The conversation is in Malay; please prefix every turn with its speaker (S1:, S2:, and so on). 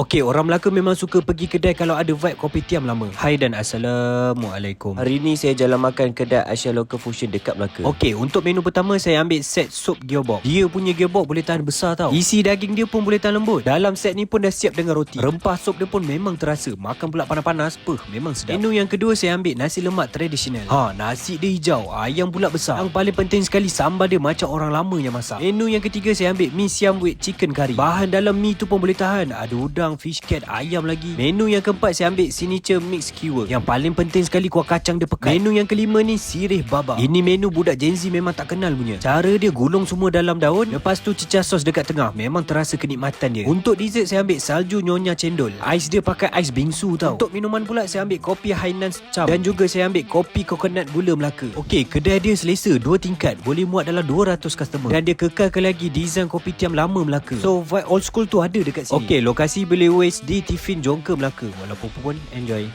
S1: Okey, orang Melaka memang suka pergi kedai kalau ada vibe kopitiam lama. Hai dan Assalamualaikum.
S2: Hari ni saya jalan makan kedai Aisyah Local Fusion dekat Melaka.
S1: Okey, untuk menu pertama saya ambil set sup gearbox. Dia punya gearbox boleh tahan besar tau. Isi daging dia pun boleh tahan lembut. Dalam set ni pun dah siap dengan roti. Rempah sup dia pun memang terasa. Makan pula panas-panas, memang sedap. Menu yang kedua saya ambil nasi lemak tradisional. Nasi dia hijau, ayam pula besar. Yang paling penting sekali sambal dia macam orang lama yang masak. Menu yang ketiga saya ambil mi siam with chicken curry. Bahan dalam mi tu pun boleh tahan. Ada udang, fish cat, ayam lagi. Menu yang keempat saya ambil signature mix skewer. Yang paling penting sekali kuah kacang dia pekat. Menu yang kelima ni sirih baba. Ini menu budak Gen Z memang tak kenal punya. Cara dia gulung semua dalam daun, lepas tu cecah sos dekat tengah. Memang terasa kenikmatan dia. Untuk dessert saya ambil salju nyonya cendol. Ais dia pakai ais bingsu tau. Untuk minuman pula saya ambil kopi Hainan Cham. Dan juga saya ambil kopi coconut gula Melaka. Okey, kedai dia selesa 2 tingkat. Boleh muat dalam 200 customer. Dan dia kekalkan lagi design kopitiam lama Melaka. So vibe old school tu ada dekat sini. Okey, lokasi boleh waste di Tiffin Jongka Melaka. Walaupun pun enjoy.